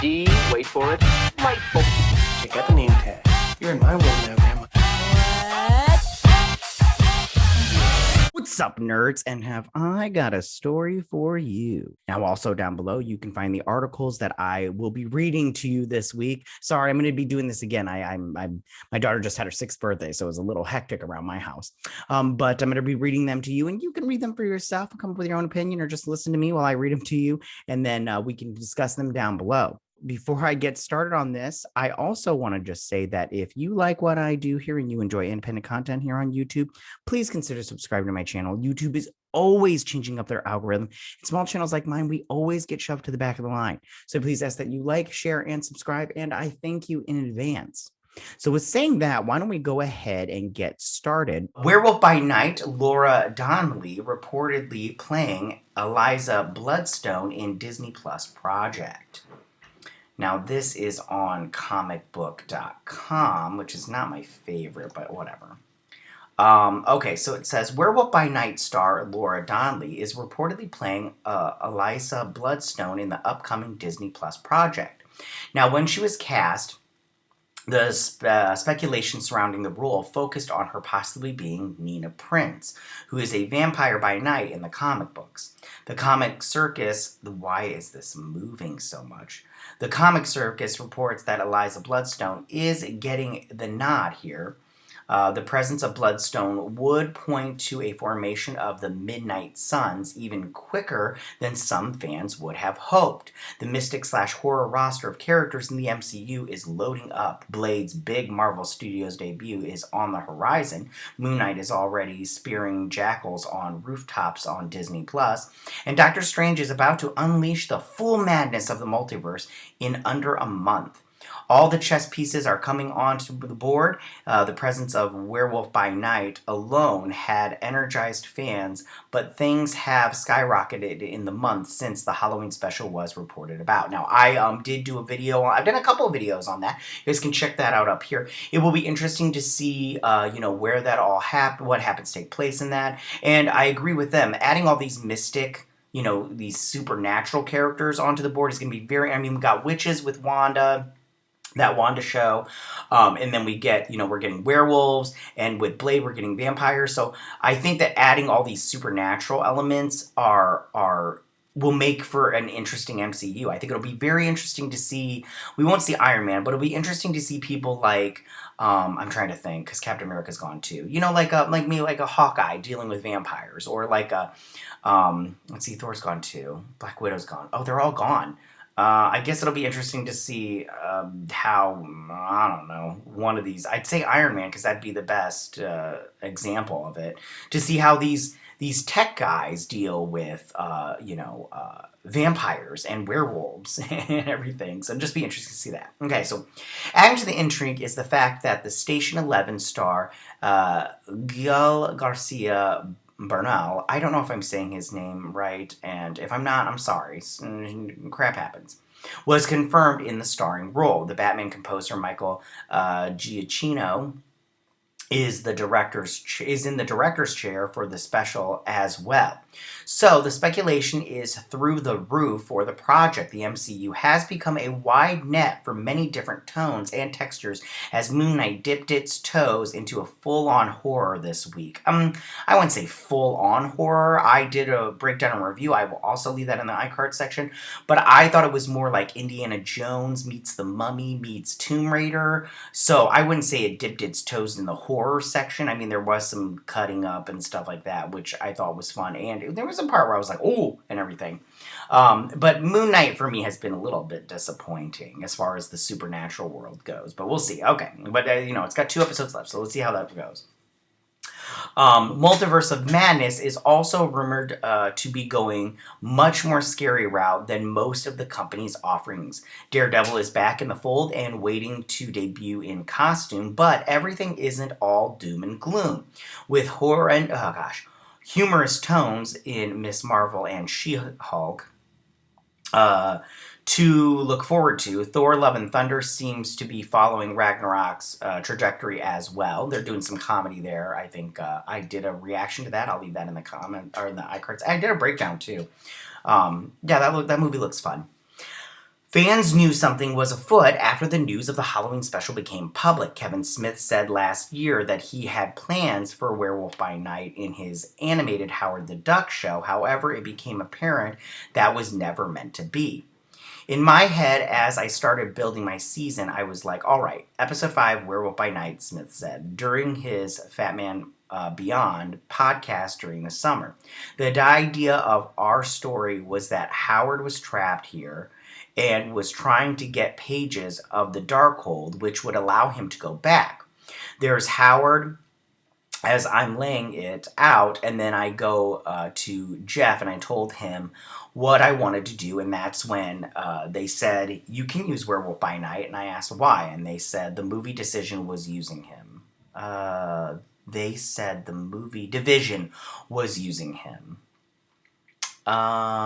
D, wait for it, delightful. Check out the name tag. You're in my world now, Grandma. What's up, nerds? And have I got a story for you? Now, also down below, you can find the articles that I will be reading to you this week. Sorry, I'm going to be doing this again. My daughter just had her 6th birthday, so it was a little hectic around my house. But I'm going to be reading them to you, and you can read them for yourself and come up with your own opinion, or just listen to me while I read them to you, and then we can discuss them down below. Before I get started on this, I also want to just say that if you like what I do here and you enjoy independent content here on YouTube, please consider subscribing to my channel. YouTube is always changing up their algorithm. And small channels like mine, we always get shoved to the back of the line. So please ask that you like, share, and subscribe. And I thank you in advance. So with saying that, why don't we go ahead and get started? Werewolf by Night, Laura Donnelly reportedly playing Elsa Bloodstone in Disney Plus project. Now, this is on comicbook.com, which is not my favorite, but whatever. Okay, so it says, Werewolf by Night star Laura Donnelly is reportedly playing Elsa Bloodstone in the upcoming Disney Plus project. Now, when she was cast, the speculation surrounding the role focused on her possibly being Nina Prince, who is a vampire by night in the comic books. The comic circus, why is this moving so much? The comic circus reports that Elsa Bloodstone is getting the nod here. The presence of Bloodstone would point to a formation of the Midnight Suns even quicker than some fans would have hoped. The mystic/horror roster of characters in the MCU is loading up. Blade's big Marvel Studios debut is on the horizon. Moon Knight is already spearing jackals on rooftops on Disney+. And Doctor Strange is about to unleash the full madness of the multiverse in under a month. All the chess pieces are coming onto the board. The presence of Werewolf by Night alone had energized fans, but things have skyrocketed in the months since the Halloween special was reported about. Now, I did do a video. I've done a couple of videos on that. You guys can check that out up here. It will be interesting to see, where that all happened, what happens to take place in that. And I agree with them. Adding all these mystic, these supernatural characters onto the board is going to be we got witches with Wanda, that Wanda show, and then we get, we're getting werewolves, and with Blade we're getting vampires. So I think that adding all these supernatural elements will make for an interesting MCU. I think it'll be very interesting to see. We won't see Iron Man, but it'll be interesting to see people like I'm trying to think, because Captain America's gone too. Like a Hawkeye dealing with vampires, or like a let's see, Thor's gone too. Black Widow's gone. Oh, they're all gone. I guess it'll be interesting to see how, I don't know, one of these, I'd say Iron Man, because that'd be the best example of it, to see how these tech guys deal with, vampires and werewolves and everything. So just be interested to see that. Okay, so adding to the intrigue is the fact that the Station 11 star, Gael Garcia Bernal, I don't know if I'm saying his name right, and if I'm not, I'm sorry. Crap happens. Was confirmed in the starring role. The Batman composer Michael Giacchino is in the director's chair for the special as well. So the speculation is through the roof for the project. The MCU has become a wide net for many different tones and textures as Moon Knight dipped its toes into a full-on horror this week. I wouldn't say full-on horror. I did a breakdown and review. I will also leave that in the iCard section. But I thought it was more like Indiana Jones meets The Mummy meets Tomb Raider. So I wouldn't say it dipped its toes in the horror section. I mean, there was some cutting up and stuff like that, which I thought was fun. And there was a part where I was like, oh, and everything. But Moon Knight for me has been a little bit disappointing as far as the supernatural world goes. But we'll see. Okay. But, it's got 2 episodes left, so let's see how that goes. Multiverse of Madness is also rumored to be going much more scary route than most of the company's offerings. Daredevil is back in the fold and waiting to debut in costume, but everything isn't all doom and gloom. With horror and, humorous tones in Miss Marvel and She-Hulk to look forward to. Thor Love and Thunder seems to be following Ragnarok's trajectory as well. They're doing some comedy there. I think I did a reaction to that. I'll leave that in the comment or in the iCards. I did a breakdown too. That movie looks fun. Fans knew something was afoot after the news of the Halloween special became public. Kevin Smith said last year that he had plans for Werewolf by Night in his animated Howard the Duck show. However, it became apparent that was never meant to be. In my head, as I started building my season, I was like, all right, episode 5, Werewolf by Night, Smith said, during his Fat Man Beyond podcast during the summer. The idea of our story was that Howard was trapped here and was trying to get pages of the Darkhold, which would allow him to go back. There's Howard as I'm laying it out, and then I go to Jeff and I told him what I wanted to do, and that's when they said, you can use Werewolf by Night, and I asked why, and they said the movie decision was using him. They said the movie Division was using him. Okay.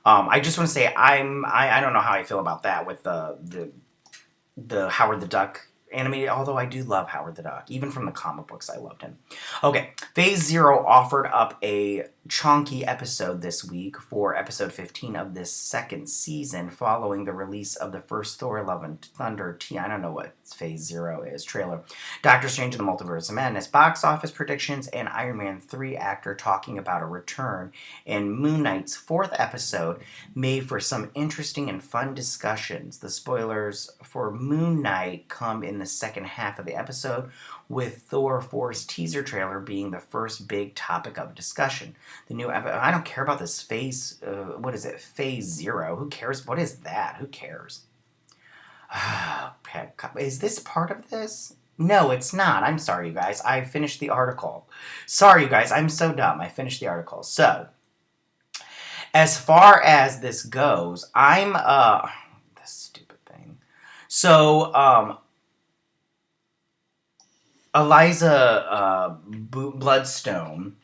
I just want to say I don't know how I feel about that with the Howard the Duck animated, although I do love Howard the Duck. Even from the comic books, I loved him. Okay, Phase Zero offered up a chunky episode this week for episode 15 of this second season, following the release of the first Thor Love and Thunder I don't know what Phase Zero is, trailer, Doctor Strange in the Multiverse of Madness, box office predictions, and Iron Man 3 actor talking about a return, and Moon Knight's fourth episode made for some interesting and fun discussions. The spoilers for Moon Knight come in the second half of the episode, with Thor 4's teaser trailer being the first big topic of discussion. The new I don't care about this phase, what is it, Phase Zero? Who cares? What is that? Who cares? Is this part of this? No, it's not. I'm sorry, you guys. I finished the article. Sorry, you guys. I'm so dumb. I finished the article. So, as far as this goes, I'm, this stupid thing. So, Eliza Bloodstone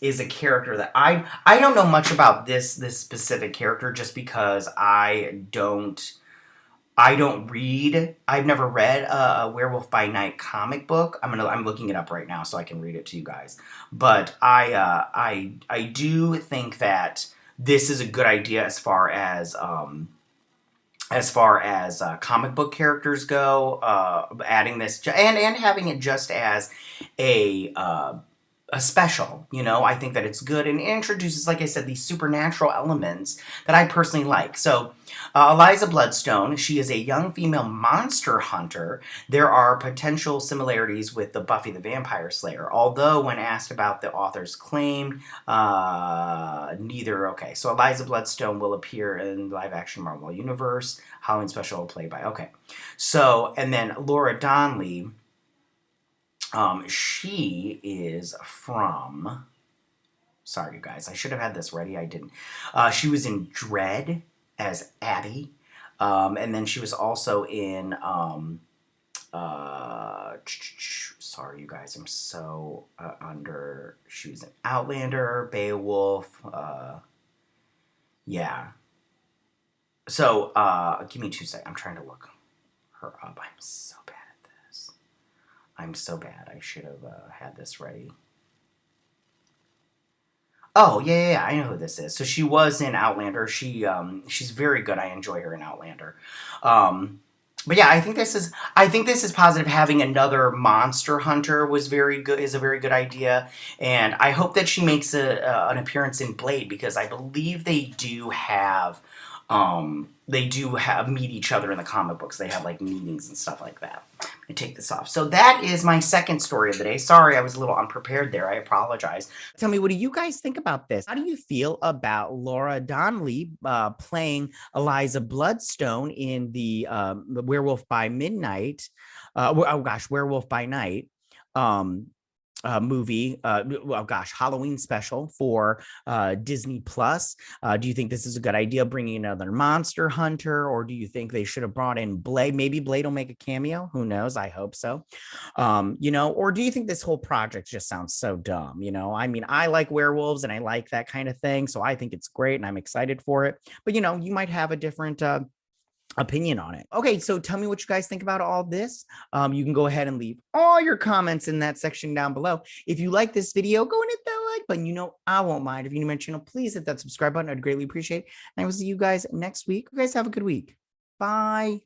is a character that I don't know much about this specific character, just because I don't read. I've never read a Werewolf by Night comic book. I'm looking it up right now so I can read it to you guys. But I do think that this is a good idea as far as comic book characters go, adding this and having it just as a special, I think that it's good, and it introduces, like I said, these supernatural elements that I personally like. So, Eliza Bloodstone, she is a young female monster hunter. There are potential similarities with the Buffy the Vampire Slayer, although when asked about the author's claim, neither. Okay, so Eliza Bloodstone will appear in the live-action Marvel Universe Halloween special played by. Okay, so and then Laura Donnelly. She is from. Sorry, you guys. I should have had this ready. I didn't. She was in Dread as Abby, and then she was also in. Sorry, you guys. I'm so under. She was in Outlander, Beowulf. Yeah. So, give me 2 seconds. I'm trying to look her up. I'm so bad. I'm so bad. I should have had this ready. Oh, yeah, I know who this is. So she was in Outlander. She's very good. I enjoy her in Outlander. But yeah, I think this is positive. Having another monster hunter is a very good idea, and I hope that she makes an appearance in Blade, because I believe they do have meet each other in the comic books. They have like meetings and stuff like that. I take this off. So that is my second story of the day. Sorry, I was a little unprepared there. I apologize. Tell me, what do you guys think about this? How do you feel about Laura Donnelly playing Eliza Bloodstone in the Werewolf by Midnight? Werewolf by Night. Movie, Halloween special for Disney Plus. Do you think this is a good idea, bringing another monster hunter, or do you think they should have brought in Blade? Maybe Blade will make a cameo. Who knows? I hope so. Or do you think this whole project just sounds so dumb? I mean, I like werewolves and I like that kind of thing, so I think it's great and I'm excited for it. But you might have a different opinion on it. Okay, so tell me what you guys think about all this. You can go ahead and leave all your comments in that section down below. If you like this video, go and hit that like button. You know I won't mind. If you're new to my channel, please hit that subscribe button. I'd greatly appreciate it. And I will see you guys next week. You guys have a good week. Bye.